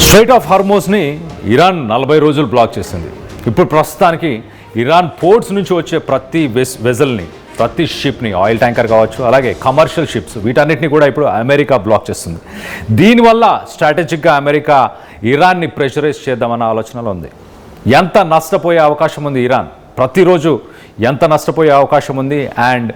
Straight of హార్మోస్ని Iran 40 రోజులు black చేసింది. ఇప్పుడు ప్రస్తుతానికి ఇరాన్ పోర్ట్స్ నుంచి వచ్చే ప్రతి వెజల్ని, ప్రతి షిప్ని, ఆయిల్ ట్యాంకర్ కావచ్చు, అలాగే కమర్షియల్ షిప్స్, వీటన్నిటిని కూడా ఇప్పుడు అమెరికా బ్లాక్ చేస్తుంది. దీనివల్ల స్ట్రాటజిక్గా అమెరికా ఇరాన్ని ప్రెషరైజ్ చేద్దామన్న ఆలోచనలో ఉంది. ఎంత నష్టపోయే అవకాశం ఉంది ఇరాన్, ప్రతిరోజు ఎంత నష్టపోయే అవకాశం ఉంది, అండ్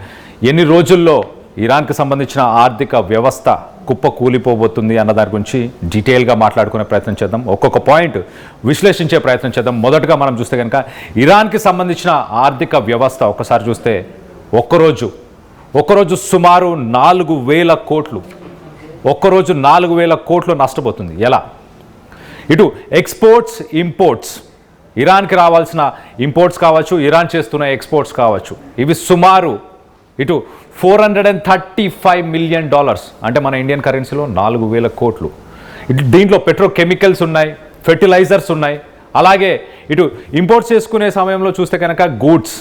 ఎన్ని రోజుల్లో ఇరాన్కి సంబంధించిన ఆర్థిక వ్యవస్థ కుప్ప కూలిపోబోతుంది అన్న దాని గురించి డీటెయిల్గా మాట్లాడుకునే ప్రయత్నం చేద్దాం. ఒక్కొక్క పాయింట్ విశ్లేషించే ప్రయత్నం చేద్దాం. మొదటగా మనం చూస్తే కనుక ఇరాన్కి సంబంధించిన ఆర్థిక వ్యవస్థ ఒకసారి చూస్తే ఒక్కరోజు సుమారు 4,000 కోట్లు, ఒక్కరోజు 4,000 కోట్లు నష్టపోతుంది. ఎలా? ఇటు ఎక్స్పోర్ట్స్, ఇంపోర్ట్స్, ఇరాన్కి రావాల్సిన ఇంపోర్ట్స్ కావచ్చు, ఇరాన్ చేస్తున్న ఎక్స్పోర్ట్స్ కావచ్చు, ఇవి సుమారు ఇటు $435 మిలియన్, అంటే మన ఇండియన్ కరెన్సీలో 4,000 కోట్లు. ఇటు దీంట్లో పెట్రోకెమికల్స్ ఉన్నాయి, ఫెర్టిలైజర్స్ ఉన్నాయి, అలాగే ఇటు ఇంపోర్ట్స్ చేసుకునే సమయంలో చూస్తే కనుక గూడ్స్,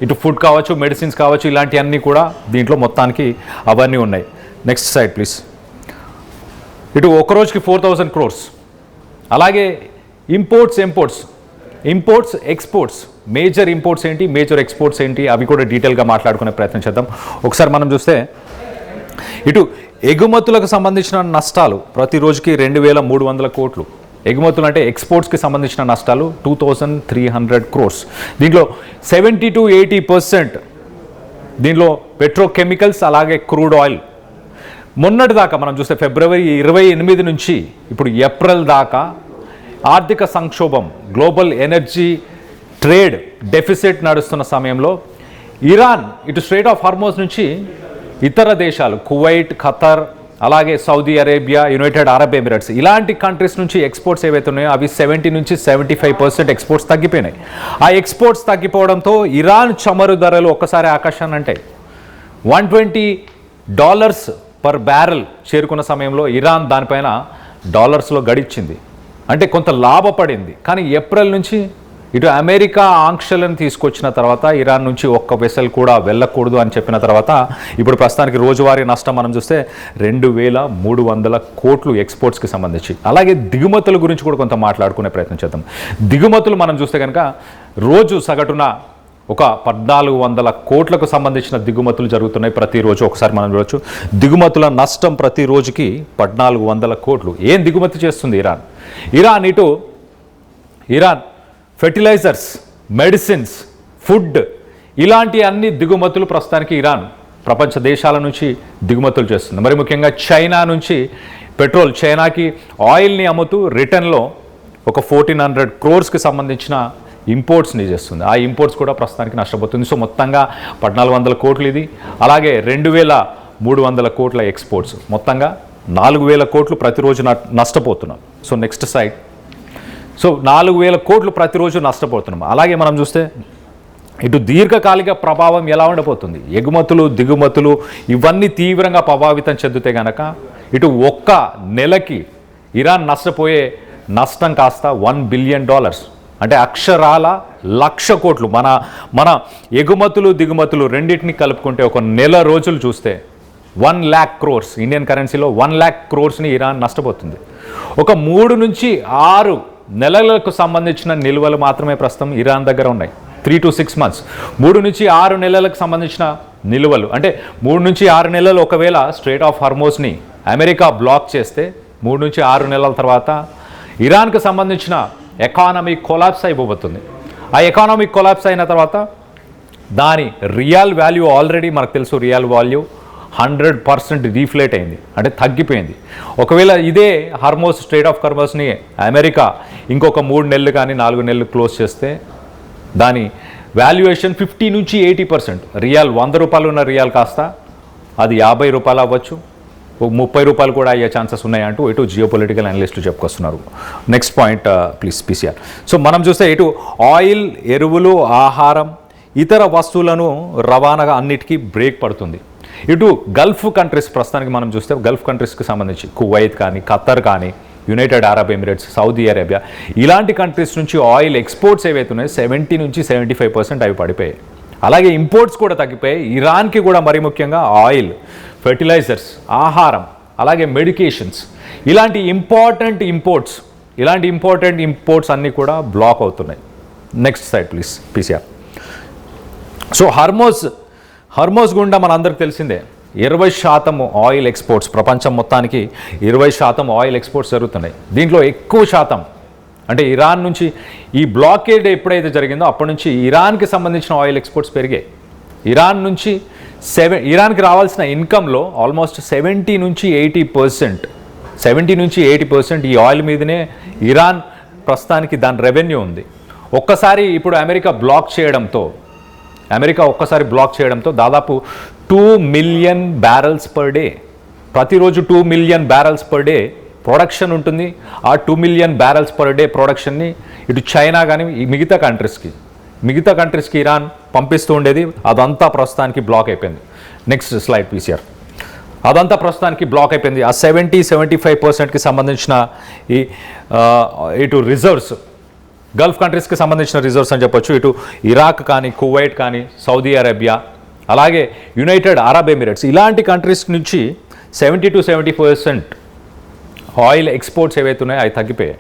ఇటు ఫుడ్ కావచ్చు, మెడిసిన్స్ కావచ్చు, ఇలాంటివన్నీ కూడా దీంట్లో మొత్తానికి అవన్నీ ఉన్నాయి. Next side please. ఇటు ఒక రోజుకి 4,000 crores. అలాగే ఇంపోర్ట్స్, ఎక్స్పోర్ట్స్, మేజర్ ఇంపోర్ట్స్ ఏంటి, మేజర్ ఎక్స్పోర్ట్స్ ఏంటి, అవి కూడా డీటెయిల్గా మాట్లాడుకునే ప్రయత్నం చేద్దాం. ఒకసారి మనం చూస్తే ఇటు ఎగుమతులకు సంబంధించిన నష్టాలు ప్రతిరోజుకి 2,300 కోట్లు. ఎగుమతులు అంటే ఎక్స్పోర్ట్స్కి సంబంధించిన నష్టాలు 2,300 crores. దీంట్లో 70 to 80% దీంట్లో పెట్రోకెమికల్స్, అలాగే క్రూడ్ ఆయిల్. మొన్నటి దాకా మనం చూస్తే ఫిబ్రవరి 28 నుంచి ఇప్పుడు ఏప్రిల్ దాకా ఆర్థిక సంక్షోభం, గ్లోబల్ ఎనర్జీ ట్రేడ్ డెఫిసిట్ నడుస్తున్న సమయంలో ఇరాన్ ఇటు స్ట్రైట్ ఆఫ్ హార్మోస్ నుంచి ఇతర దేశాలు, కువైట్, ఖతర్, అలాగే Saudi Arabia, United Arab Emirates, ఇలాంటి కంట్రీస్ నుంచి ఎక్స్పోర్ట్స్ ఏవైతే ఉన్నాయో అవి 70 నుంచి 75% ఎక్స్పోర్ట్స్ తగ్గిపోయినాయి. ఆ ఎక్స్పోర్ట్స్ తగ్గిపోవడంతో ఇరాన్ చమురు ధరలు ఒక్కసారి ఆకాశాన్ని అంటాయి. $120 పర్ బ్యారెల్ చేరుకున్న సమయంలో ఇరాన్ దానిపైన డాలర్స్లో గడిచింది, అంటే కొంత లాభపడింది. కానీ ఏప్రిల్ నుంచి ఇటు అమెరికా ఆంక్షలను తీసుకొచ్చిన తర్వాత ఇరాన్ నుంచి ఒక్క వెసల్ కూడా వెళ్ళకూడదు అని చెప్పిన తర్వాత ఇప్పుడు ప్రస్తుతానికి రోజువారీ నష్టం మనం చూస్తే 2,300 కోట్లు ఎక్స్పోర్ట్స్కి సంబంధించి. అలాగే దిగుమతుల గురించి కూడా కొంత మాట్లాడుకునే ప్రయత్నం చేద్దాం. దిగుమతులు మనం చూస్తే కనుక రోజు సగటున ఒక 1,400 కోట్లకు సంబంధించిన దిగుమతులు జరుగుతున్నాయి ప్రతిరోజు. ఒకసారి మనం చూడవచ్చు దిగుమతుల నష్టం ప్రతిరోజుకి 1,400 కోట్లు. ఏం దిగుమతి చేస్తుంది ఇరాన్ ఫెర్టిలైజర్స్, మెడిసిన్స్, ఫుడ్, ఇలాంటి అన్ని దిగుమతులు ప్రస్తుతానికి ఇరాన్ ప్రపంచ దేశాల నుంచి దిగుమతులు చేస్తుంది. మరి ముఖ్యంగా చైనా నుంచి పెట్రోల్, చైనాకి ఆయిల్ని అమ్ముతూ రిటర్న్లో ఒక 1,400 crores సంబంధించిన ఇంపోర్ట్స్ని చేస్తుంది. ఆ ఇంపోర్ట్స్ కూడా ప్రస్తుతానికి నష్టపోతుంది. సో మొత్తంగా 1,400 కోట్లు ఇది, అలాగే 2,300 కోట్ల ఎక్స్పోర్ట్స్, మొత్తంగా 4,000 కోట్లు ప్రతిరోజు నష్టపోతున్నాం. So next side. సో 4,000 కోట్లు ప్రతిరోజు నష్టపోతున్నాం. అలాగే మనం చూస్తే ఇటు దీర్ఘకాలిక ప్రభావం ఎలా ఉండబోతుంది, ఎగుమతులు, దిగుమతులు ఇవన్నీ తీవ్రంగా ప్రభావితం చెందితే కనుక ఇటు ఒక్క నెలకి ఇరాన్ నష్టపోయే నష్టం కాస్త $1 బిలియన్, అంటే అక్షరాల 1,00,000 కోట్లు. మన ఎగుమతులు, దిగుమతులు రెండింటిని కలుపుకుంటే ఒక నెల రోజులు చూస్తే 1,00,000 crores, ఇండియన్ కరెన్సీలో 1,00,000 crores ఇరాన్ నష్టపోతుంది. ఒక 3 నుంచి 6 నెలలకు సంబంధించిన నిల్వలు మాత్రమే ప్రస్తుతం ఇరాన్ దగ్గర ఉన్నాయి. 3 to 6 months, 3 నుంచి 6 నెలలకు సంబంధించిన నిల్వలు, అంటే 3 నుంచి 6 నెలలు ఒకవేళ స్ట్రైట్ ఆఫ్ హార్మోస్ని అమెరికా బ్లాక్ చేస్తే 3 నుంచి 6 నెలల తర్వాత ఇరాన్కి సంబంధించిన ఎకానమీ కొలాప్స్ అయిపోతుంది. ఆ ఎకానమీ కొలాప్స్ అయిన తర్వాత దాని రియల్ వాల్యూ, ఆల్రెడీ మనకు తెలుసు రియల్ వాల్యూ 100% డీఫ్లేట్ అయింది, అంటే తగ్గిపోయింది. ఒకవేళ ఇదే హార్మోస్, స్ట్రైట్ ఆఫ్ హార్మోస్ని అమెరికా ఇంకొక 3 నెలలు కానీ 4 నెలలు క్లోజ్ చేస్తే దాని వాల్యుయేషన్ 50 నుంచి 80%, రియల్ $100 ఉన్న రియల్ కాస్త అది $50 అవ్వచ్చు, 30 రూపాయలు కూడా అయ్యే ఛాన్సెస్ ఉన్నాయంటూ ఇటు జియోపొలిటికల్ అనలిస్టులు చెప్పుకొస్తున్నారు. Next point please, PCR. So మనం చూస్తే ఇటు ఆయిల్, ఎరువులు, ఆహారం, ఇతర వస్తువులను రవాణాగా అన్నిటికీ బ్రేక్ పడుతుంది. ఇటు గల్ఫ్ కంట్రీస్, ప్రస్తుతానికి మనం చూస్తే గల్ఫ్ కంట్రీస్కి సంబంధించి కువైట్ కానీ, ఖతర్ కానీ, United Arab Emirates, Saudi Arabia, ఇలాంటి కంట్రీస్ నుంచి ఆయిల్ ఎక్స్పోర్ట్స్ ఏవైతే ఉన్నాయో 70 నుంచి 75% అవి పడిపోయాయి. అలాగే ఇంపోర్ట్స్ కూడా తగ్గిపోయాయి. ఇరాన్కి కూడా మరి ముఖ్యంగా ఆయిల్, ఫెర్టిలైజర్స్, ఆహారం, అలాగే మెడికేషన్స్, ఇలాంటి ఇంపార్టెంట్ ఇంపోర్ట్స్ ఇలాంటి ఇంపార్టెంట్ ఇంపోర్ట్స్ అన్నీ కూడా బ్లాక్ అవుతున్నాయి. Next side please PCR. So Hormuz గుండా మనందరికి తెలిసిందే 20% ఆయిల్ ఎక్స్పోర్ట్స్, ప్రపంచం మొత్తానికి 20% ఆయిల్ ఎక్స్పోర్ట్స్ జరుగుతున్నాయి. దీంట్లో ఎక్కువ శాతం అంటే ఇరాన్ నుంచి ఈ బ్లాకేడ్ ఎప్పుడైతే జరిగిందో అప్పటి నుంచి ఇరాన్కి సంబంధించిన ఆయిల్ ఎక్స్పోర్ట్స్ పెరిగాయి. ఇరాన్కి రావాల్సిన ఇన్కంలో ఆల్మోస్ట్ 70 నుంచి 80% ఈ ఆయిల్ మీదనే ఇరాన్ ప్రస్తుతానికి దాని రెవెన్యూ ఉంది. ఇప్పుడు అమెరికా ఒక్కసారి బ్లాక్ చేయడంతో దాదాపు 2 మిలియన్ బ్యారల్స్ పర్ డే, ప్రతిరోజు 2 million barrels per day production ఉంటుంది. ఆ 2 మిలియన్ బ్యారల్స్ పర్ డే ప్రొడక్షన్ని ఇటు చైనా కానీ మిగతా కంట్రీస్కి ఇరాన్ పంపిస్తూ ఉండేది. అదంతా ప్రస్తుతానికి బ్లాక్ అయిపోయింది. Next slide PCR. అదంతా ప్రస్తుతానికి బ్లాక్ అయిపోయింది. ఆ 70-75%కి సంబంధించిన ఇటు రిజర్వ్స్, గల్ఫ్ కంట్రీస్కి సంబంధించిన రిజర్వ్స్ అని చెప్పొచ్చు. ఇటు ఇరాక్ కానీ, కువైట్ కానీ, సౌదీ అరేబియా, అలాగే యునైటెడ్ అరబ్ ఎమిరేట్స్, ఇలాంటి కంట్రీస్ నుంచి 70-75% ఆయిల్ ఎక్స్పోర్ట్స్ ఏవైతే ఉన్నాయో అవి తగ్గిపోయాయి.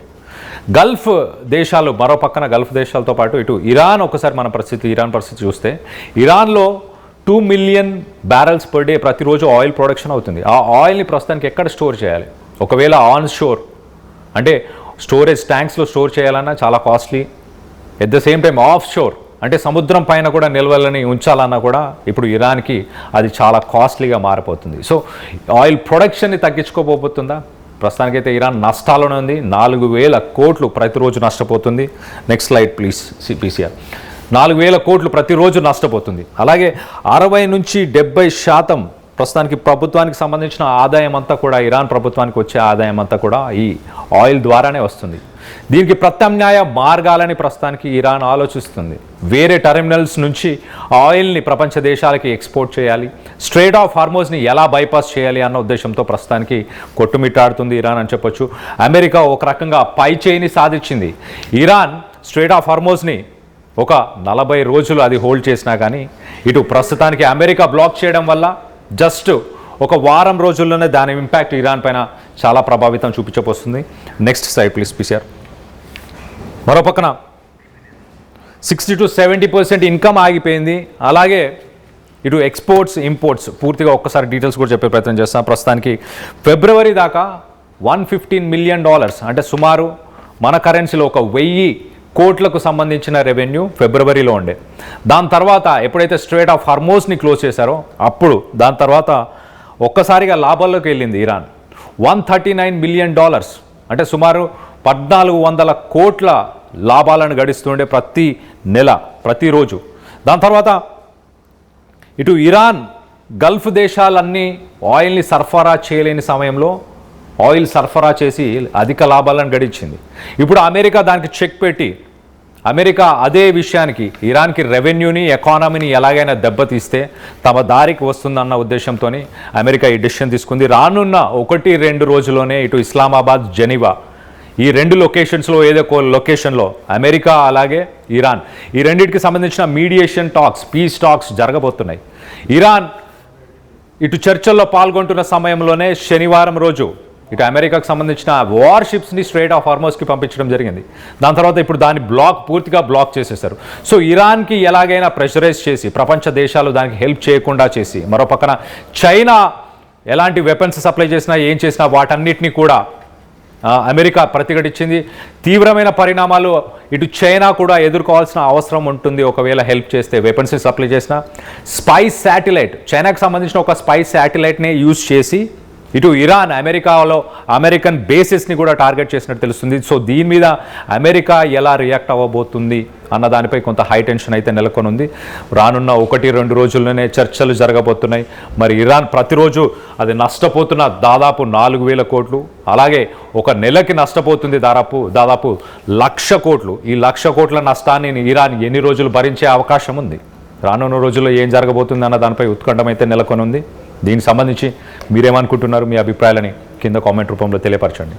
గల్ఫ్ దేశాలు, మరో పక్కన గల్ఫ్ దేశాలతో పాటు ఇటు ఇరాన్ ఇరాన్ పరిస్థితి చూస్తే ఇరాన్లో 2 మిలియన్ బ్యారల్స్ పర్ డే ప్రతిరోజు ఆయిల్ ప్రొడక్షన్ అవుతుంది. ఆ ఆయిల్ని ప్రస్తుతానికి ఎక్కడ స్టోర్ చేయాలి? ఒకవేళ ఆన్ షోర్ అంటే స్టోరేజ్ ట్యాంక్స్లో స్టోర్ చేయాలన్నా చాలా costly. At the same time of షోర్ అంటే సముద్రం పైన కూడా నిల్వలని ఉంచాలన్నా కూడా ఇప్పుడు ఇరాన్కి అది చాలా కాస్ట్లీగా మారిపోతుంది. సో ఆయిల్ ప్రొడక్షన్ని తగ్గించుకోబోతుందా? ప్రస్తుతానికైతే ఇరాన్ నష్టాల్లోనే ఉంది. 4,000 కోట్లు ప్రతిరోజు నష్టపోతుంది. Next slide please PCR. 4,000 కోట్లు ప్రతిరోజు నష్టపోతుంది. అలాగే 60 నుంచి 70% ప్రస్తుతానికి ప్రభుత్వానికి సంబంధించిన ఆదాయం అంతా కూడా, ఇరాన్ ప్రభుత్వానికి వచ్చే ఆదాయం అంతా కూడా ఈ ఆయిల్ ద్వారానే వస్తుంది. దీనికి ప్రత్యామ్నాయ మార్గాలని ప్రస్తుతానికి ఇరాన్ ఆలోచిస్తుంది. వేరే టెర్మినల్స్ నుంచి ఆయిల్ని ప్రపంచ దేశాలకి ఎక్స్పోర్ట్ చేయాలి, స్ట్రెయిట్ ఆఫ్ హార్మోజ్ని ఎలా బైపాస్ చేయాలి అన్న ఉద్దేశంతో ప్రస్తుతానికి కొట్టుమిట్టాడుతుంది ఇరాన్ అని చెప్పొచ్చు. అమెరికా ఒక రకంగా పై చేయిని సాధించింది. ఇరాన్ స్ట్రెయిట్ ఆఫ్ హార్మోజ్ని ఒక 40 రోజులు అది హోల్డ్ చేసినా కానీ ఇటు ప్రస్తుతానికి అమెరికా బ్లాక్ చేయడం వల్ల జస్ట్ ఒక వారం రోజుల్లోనే దాని ఇంపాక్ట్ ఇరాన్ పైన చాలా ప్రభావితం చూపించబోతుంది. Next side please PCR. మరో పక్కన 60-70% ఇన్కమ్ ఆగిపోయింది. అలాగే ఇటు ఎక్స్పోర్ట్స్, ఇంపోర్ట్స్ పూర్తిగా ఒక్కసారి డీటెయిల్స్ కూడా చెప్పే ప్రయత్నం చేస్తాం. ప్రస్తుతానికి ఫిబ్రవరి దాకా $115 మిలియన్ అంటే సుమారు మన కరెన్సీలో 1,000 కోట్లకు సంబంధించిన రెవెన్యూ ఫిబ్రవరిలో ఉండే. దాని తర్వాత ఎప్పుడైతే స్ట్రెయిట్ ఆఫ్ హార్మోజ్ని క్లోజ్ చేశారో అప్పుడు దాని తర్వాత ఒక్కసారిగా లాభాల్లోకి వెళ్ళింది ఇరాన్. $139 మిలియన్ అంటే సుమారు 1,400 కోట్ల లాభాలను గడిస్తుండే ప్రతి నెల, ప్రతిరోజు. దాని తర్వాత ఇటు ఇరాన్ గల్ఫ్ దేశాలన్నీ ఆయిల్ని సరఫరా చేయలేని సమయంలో ఆయిల్ సరఫరా చేసి అధిక లాభాలను గడించింది. ఇప్పుడు అమెరికా దానికి చెక్ పెట్టి, అమెరికా అదే విషయానికి ఇరాన్కి రెవెన్యూని, ఎకానమీని ఎలాగైనా దెబ్బతీస్తే తమ దారికి వస్తుందన్న ఉద్దేశంతో అమెరికా ఈ డెసిషన్ తీసుకుంది. రానున్న 1-2 రోజుల్లోనే ఇటు ఇస్లామాబాద్, జెనీవా ఈ 2 లొకేషన్స్లో ఏదో ఒక లొకేషన్లో అమెరికా అలాగే ఇరాన్ ఈ రెండింటికి సంబంధించిన మీడియేషన్ టాక్స్, పీస్ టాక్స్ జరగబోతున్నాయి. ఇరాన్ ఇటు చర్చల్లో పాల్గొంటున్న సమయంలోనే శనివారం రోజు ఇటు అమెరికాకు సంబంధించిన వార్షిప్స్ని స్ట్రెయిట్ ఆఫ్ హార్మోజ్కి పంపించడం జరిగింది. దాని తర్వాత ఇప్పుడు దాన్ని పూర్తిగా బ్లాక్ చేసేశారు. సో ఇరాన్కి ఎలాగైనా ప్రెషరైజ్ చేసి ప్రపంచ దేశాలు దానికి హెల్ప్ చేయకుండా చేసి, మరో పక్కన చైనా ఎలాంటి వెపన్స్ సప్లై చేసినా ఏం చేసినా వాటన్నిటినీ కూడా అమెరికా ప్రతిఘటించింది. తీవ్రమైన పరిణామాలు ఇటు చైనా కూడా ఎదుర్కోవాల్సిన అవసరం ఉంటుంది ఒకవేళ హెల్ప్ చేస్తే, వెపన్స్ సప్లై చేసిన. స్పైస్ శాటిలైట్, చైనాకు సంబంధించిన ఒక స్పైస్ శాటిలైట్ని యూజ్ చేసి ఇటు ఇరాన్ అమెరికన్ బేసెస్ని కూడా టార్గెట్ చేసినట్టు తెలుస్తుంది. సో దీని మీద అమెరికా ఎలా రియాక్ట్ అవ్వబోతుంది అన్న దానిపై కొంత హై టెన్షన్ అయితే నెలకొని ఉంది. రానున్న 1-2 రోజుల్లోనే చర్చలు జరగబోతున్నాయి. మరి ఇరాన్ ప్రతిరోజు అది నష్టపోతున్న దాదాపు 4,000 కోట్లు, అలాగే ఒక నెలకి నష్టపోతుంది దాదాపు 1,00,000 కోట్లు. ఈ 1,00,000 కోట్ల నష్టాన్ని ఇరాన్ ఎన్ని రోజులు భరించే అవకాశం ఉంది? రానున్న రోజుల్లో ఏం జరగబోతుంది అన్న దానిపై ఉత్కంఠం అయితే నెలకొని ఉంది. దీనికి సంబంధించి మీరేమనుకుంటున్నారు? మీ అభిప్రాయాలని కింద కామెంట్ రూపంలో తెలియపరచండి.